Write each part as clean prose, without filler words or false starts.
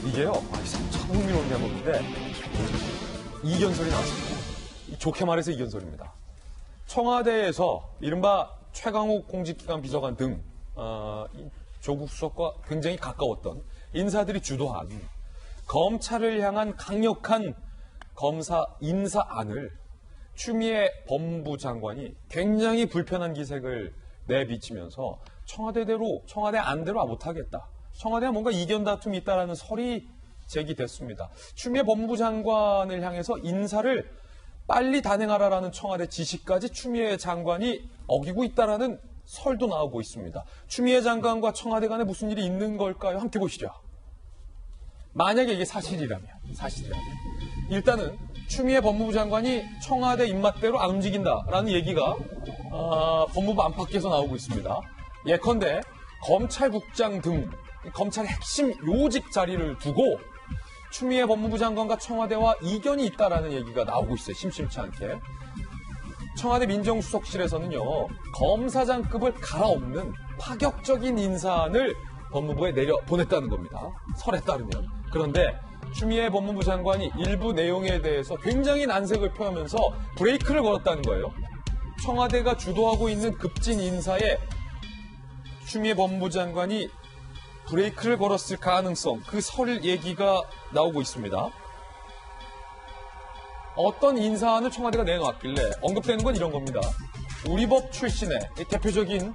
이게요, 참 흥미로운 대목인데, 이견설이 나왔습니다. 좋게 말해서 이견설입니다. 청와대에서 이른바 최강욱 공직기관 비서관 등 조국 수석과 굉장히 가까웠던 인사들이 주도한 검찰을 향한 강력한 검사 인사안을 추미애 법무부 장관이 굉장히 불편한 기색을 내비치면서 청와대 안대로 못하겠다. 청와대와 뭔가 이견 다툼이 있다라는 설이 제기됐습니다. 추미애 법무부 장관을 향해서 인사를 빨리 단행하라라는 청와대 지시까지 추미애 장관이 어기고 있다라는 설도 나오고 있습니다. 추미애 장관과 청와대 간에 무슨 일이 있는 걸까요? 함께 보시죠. 만약에 이게 사실이라면 일단은 추미애 법무부 장관이 청와대 입맛대로 안 움직인다라는 얘기가 법무부 안팎에서 나오고 있습니다. 예컨대 검찰국장 등 검찰의 핵심 요직 자리를 두고 추미애 법무부 장관과 청와대와 이견이 있다라는 얘기가 나오고 있어요. 심심치 않게. 청와대 민정수석실에서는요, 검사장급을 갈아엎는 파격적인 인사안을 법무부에 내려보냈다는 겁니다. 설에 따르면. 그런데 추미애 법무부 장관이 일부 내용에 대해서 굉장히 난색을 표하면서 브레이크를 걸었다는 거예요. 청와대가 주도하고 있는 급진 인사에 추미애 법무부 장관이 브레이크를 걸었을 가능성, 그 설 얘기가 나오고 있습니다. 어떤 인사안을 청와대가 내놓았길래 언급되는 건 이런 겁니다. 우리법 출신의 대표적인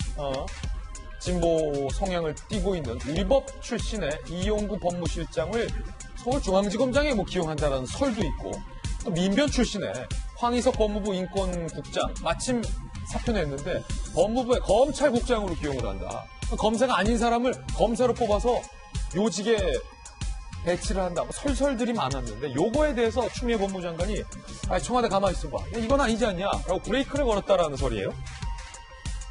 진보 성향을 띠고 있는 우리법 출신의 이용구 법무실장을 서울중앙지검장에 기용한다는 설도 있고, 또 민변 출신의 황희석 법무부 인권국장 마침 사표 냈는데 법무부의 검찰국장으로 기용을 한다. 검사가 아닌 사람을 검사로 뽑아서 요직에 배치를 한다. 설설들이 많았는데 요거에 대해서 추미애 법무부 장관이 청와대 가만히 있어봐. 이건 아니지 않냐? 라고 브레이크를 걸었다라는 설이에요.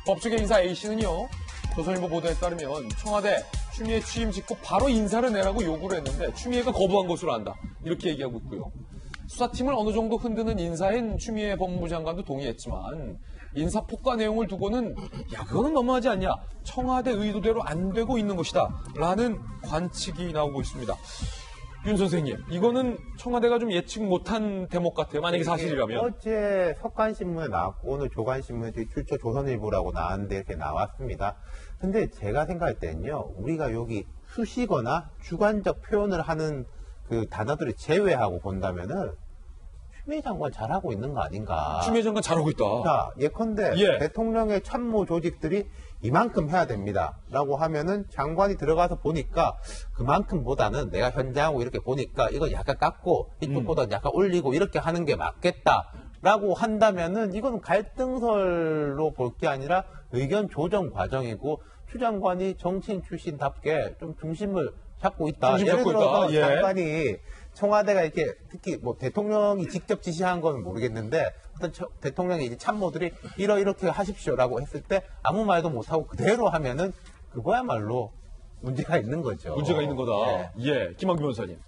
법조계 인사 A씨는요. 조선일보 보도에 따르면 청와대 추미애 취임 직후 바로 인사를 내라고 요구를 했는데 추미애가 거부한 것으로 안다. 이렇게 얘기하고 있고요. 수사팀을 어느 정도 흔드는 인사인 추미애 법무부 장관도 동의했지만 인사 폭과 내용을 두고는 그거는 너무하지 않냐. 청와대 의도대로 안 되고 있는 것이다. 라는 관측이 나오고 있습니다. 윤 선생님, 이거는 청와대가 좀 예측 못한 대목 같아요. 만약에 사실이라면. 어제 석간신문에 나왔고 오늘 조간신문에 출처 조선일보라고 나왔는데 이렇게 나왔습니다. 근데 제가 생각할 때는요. 우리가 여기 수시거나 주관적 표현을 하는 그 단어들을 제외하고 본다면은 추미애 장관 잘하고 있는 거 아닌가. 추미애 장관 잘하고 있다. 자, 예컨대 대통령의 참모 조직들이 이만큼 해야 됩니다. 라고 하면은 장관이 들어가서 보니까 그만큼보다는 내가 현장하고 이렇게 보니까 이건 약간 깎고 이쪽보다는 약간 올리고 이렇게 하는 게 맞겠다. 라고 한다면은 이건 갈등설로 볼 게 아니라 의견 조정 과정이고 추 장관이 정치인 출신답게 좀 중심을 잡고 있다. 예를 들어서 장관이 청와대가 이렇게 특히 대통령이 직접 지시한 건 모르겠는데 어떤 대통령의 이제 참모들이 이렇게 하십시오라고 했을 때 아무 말도 못하고 그대로 하면은 그거야말로 문제가 있는 거죠. 문제가 있는 거다. 김한규 변호사님.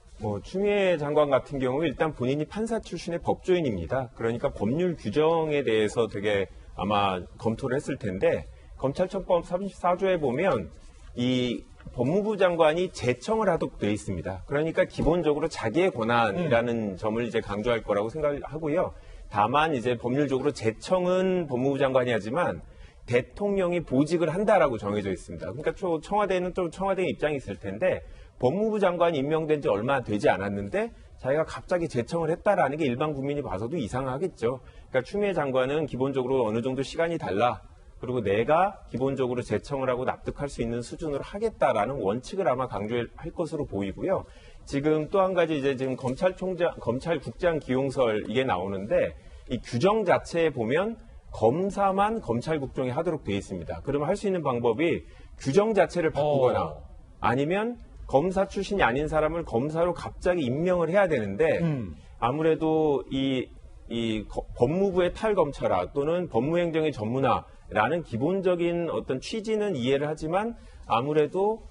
추미애 장관 같은 경우 일단 본인이 판사 출신의 법조인입니다. 그러니까 법률 규정에 대해서 되게 아마 검토를 했을 텐데 검찰청법 34조에 보면 이 법무부 장관이 제청을 하도록 되어 있습니다. 그러니까 기본적으로 자기의 권한이라는 점을 이제 강조할 거라고 생각하고요. 다만 이제 법률적으로 제청은 법무부 장관이 하지만 대통령이 보직을 한다라고 정해져 있습니다. 그러니까 청와대는 또 청와대의 입장이 있을 텐데 법무부 장관이 임명된 지 얼마 되지 않았는데 자기가 갑자기 제청을 했다라는 게 일반 국민이 봐서도 이상하겠죠. 그러니까 추미애 장관은 기본적으로 어느 정도 시간이 달라. 그리고 내가 기본적으로 제청을 하고 납득할 수 있는 수준으로 하겠다라는 원칙을 아마 강조할 것으로 보이고요. 지금 또 한 가지 이제 지금 검찰국장 기용설 이게 나오는데 이 규정 자체에 보면 검사만 검찰국장이 하도록 되어 있습니다. 그러면 할 수 있는 방법이 규정 자체를 바꾸거나 아니면 검사 출신이 아닌 사람을 검사로 갑자기 임명을 해야 되는데 아무래도 이 법무부의 탈검찰화 또는 법무행정의 전문화라는 기본적인 어떤 취지는 이해를 하지만 아무래도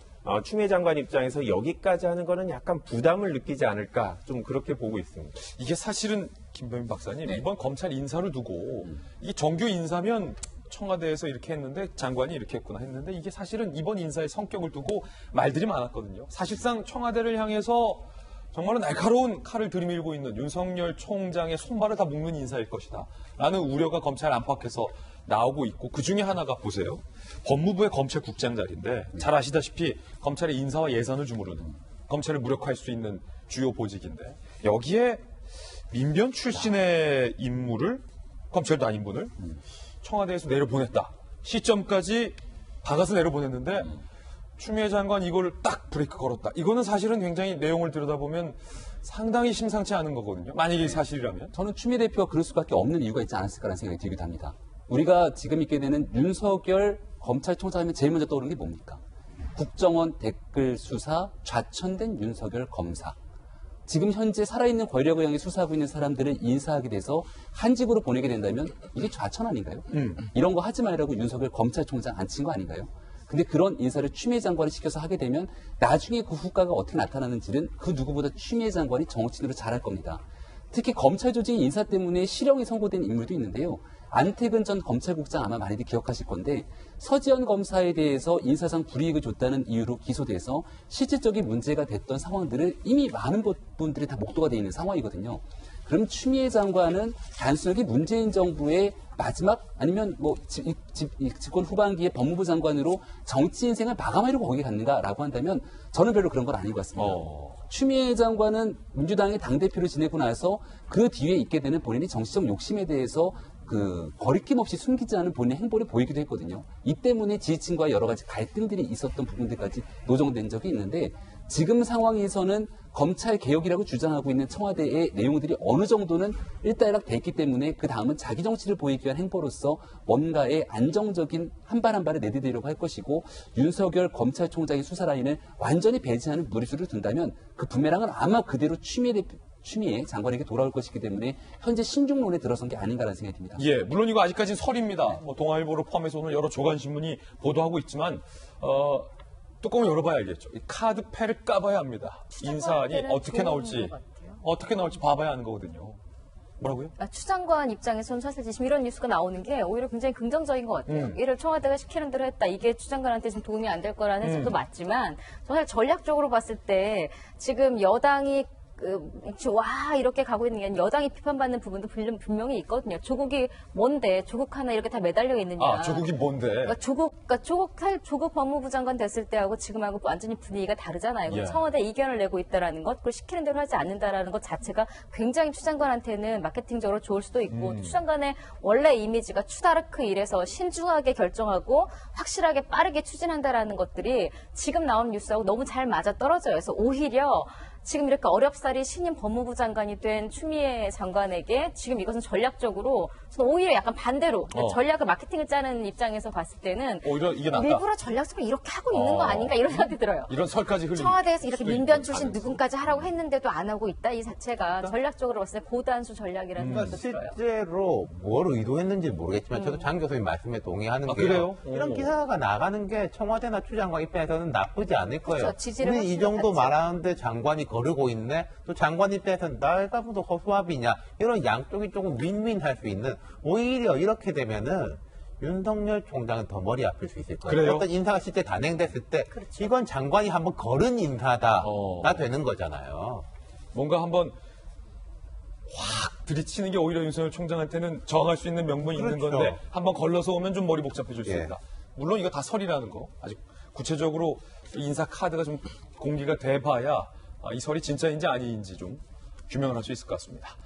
추미애 장관 입장에서 여기까지 하는 거는 약간 부담을 느끼지 않을까 좀 그렇게 보고 있습니다. 이게 사실은 김병민 박사님 이번 검찰 인사를 두고 이게 정규 인사면 청와대에서 이렇게 했는데 장관이 이렇게 했구나 했는데 이게 사실은 이번 인사의 성격을 두고 말들이 많았거든요. 사실상 청와대를 향해서 정말로 날카로운 칼을 들이밀고 있는 윤석열 총장의 손발을 다 묶는 인사일 것이다 라는 우려가 검찰 안팎에서 나오고 있고 그중에 하나가 보세요. 법무부의 검찰국장 자리인데 잘 아시다시피 검찰의 인사와 예산을 주무르는 검찰을 무력화할 수 있는 주요 보직인데 여기에 민변 출신의 인물을 검찰도 아닌 분을 청와대에서 내려보냈다. 시점까지 박아서 내려보냈는데 추미애 장관 이걸 딱 브레이크 걸었다. 이거는 사실은 굉장히 내용을 들여다보면 상당히 심상치 않은 거거든요. 만약에 사실이라면. 저는 추미애 대표가 그럴 수밖에 없는 이유가 있지 않았을까라는 생각이 들기도 합니다. 우리가 지금 있게 되는 윤석열 검찰총장 하면 제일 먼저 떠오르는 게 뭡니까? 국정원 댓글 수사 좌천된 윤석열 검사. 지금 현재 살아있는 권력을 향해 수사하고 있는 사람들을 인사하게 돼서 한직으로 보내게 된다면 이게 좌천 아닌가요? 이런 거 하지 말라고 윤석열 검찰총장 앉힌 거 아닌가요? 근데 그런 인사를 추미애 장관이 시켜서 하게 되면 나중에 그 후과가 어떻게 나타나는지는 그 누구보다 추미애 장관이 정치인으로 잘할 겁니다. 특히 검찰 조직 인사 때문에 실형이 선고된 인물도 있는데요. 안태근 전 검찰국장 아마 많이들 기억하실 건데 서지현 검사에 대해서 인사상 불이익을 줬다는 이유로 기소돼서 실질적인 문제가 됐던 상황들을 이미 많은 분들이 다 목도가 되어 있는 상황이거든요. 그럼 추미애 장관은 단순하게 문재인 정부의 마지막 아니면 뭐 집권 후반기에 법무부 장관으로 정치 인생을 마감하려고 거기 갔는가라고 한다면 저는 별로 그런 건 아닌 것 같습니다. 추미애 장관은 민주당의 당대표를 지내고 나서 그 뒤에 있게 되는 본인의 정치적 욕심에 대해서 그 거리낌 없이 숨기지 않은 본인의 행보를 보이기도 했거든요. 이 때문에 지지층과 여러 가지 갈등들이 있었던 부분들까지 노정된 적이 있는데 지금 상황에서는 검찰 개혁이라고 주장하고 있는 청와대의 내용들이 어느 정도는 일단락 됐기 때문에 그 다음은 자기 정치를 보이기 위한 행보로서 뭔가의 안정적인 한 발 한 발을 내디디려고 할 것이고 윤석열 검찰총장의 수사 라인을 완전히 배제하는 무리수를 둔다면 그 부메랑은 아마 그대로 추미애 장관에게 돌아올 것이기 때문에 현재 신중론에 들어선 게 아닌가라는 생각이 듭니다. 예, 물론 이거 아직까지는 설입니다. 뭐 동아일보를 포함해서 오늘 여러 조간신문이 보도하고 있지만 뚜껑을 열어봐야 알겠죠. 이 카드패를 까봐야 합니다. 인사안이 어떻게 나올지 봐봐야 하는 거거든요. 뭐라고요? 추 장관 입장에서는 사실 지금 이런 뉴스가 나오는 게 오히려 굉장히 긍정적인 것 같아요. 이를 청와대가 시키는 대로 했다. 이게 추 장관한테 지금 도움이 안 될 거라는 해석도 맞지만 사실 전략적으로 봤을 때 지금 여당이 와 이렇게 가고 있는 게 아니라 여당이 비판받는 부분도 분명히 있거든요. 조국이 뭔데 조국 하나 이렇게 다 매달려 있느냐. 아, 조국이 뭔데? 조국 법무부 장관 됐을 때하고 지금하고 완전히 분위기가 다르잖아요. 예. 청와대 이견을 내고 있다라는 것, 그걸 시키는 대로 하지 않는다라는 것 자체가 굉장히 추 장관한테는 마케팅적으로 좋을 수도 있고 추 장관의 원래 이미지가 추다르크 일에서 신중하게 결정하고 확실하게 빠르게 추진한다라는 것들이 지금 나온 뉴스하고 너무 잘 맞아 떨어져요. 그래서 오히려 지금 이렇게 어렵사리 신임 법무부 장관이 된 추미애 장관에게 지금 이것은 전략적으로 저는 오히려 약간 반대로 전략을 마케팅을 짜는 입장에서 봤을 때는 오히려 이게 낫다. 일부러 전략적으로 이렇게 하고 있는 거 아닌가 이런 생각이 들어요. 이런 설까지 흘리는 청와대에서 이렇게 수도 민변 있고, 출신 가능성. 누군가지 하라고 했는데도 안 하고 있다. 이 자체가 전략적으로 봤을 때 고단수 전략이라는 그러니까 생각도 들어요. 실제로 뭘 의도했는지 모르겠지만 저도 장 교수님 말씀에 동의하는 아, 게요. 그래요? 이런 기사가 나가는 게 청와대나 추 장관 입장에서는 나쁘지 않을 거예요. 그렇죠. 지지를 우리 이 훨씬 정도 받지. 말하는데 장관이 거르고 있네. 또 장관 입장에서는 내가 무슨 허수아비냐. 이런 양쪽이 조금 윈윈할 수 있는 오히려 이렇게 되면은 윤석열 총장은 더 머리 아플 수 있을 거예요. 그래요? 어떤 인사가 실제 단행됐을 때 그렇죠. 이건 장관이 한번 거른 인사다가 되는 거잖아요. 뭔가 한번 확 들이치는 게 오히려 윤석열 총장한테는 저항할 수 있는 명분이 있는 그렇죠. 건데 한번 걸러서 오면 좀 머리 복잡해질 수 예. 있다. 물론 이거 다 설이라는 거 아직 구체적으로 인사 카드가 좀 공개가 돼봐야 이 설이 진짜인지 아닌지 좀 규명을 할 수 있을 것 같습니다.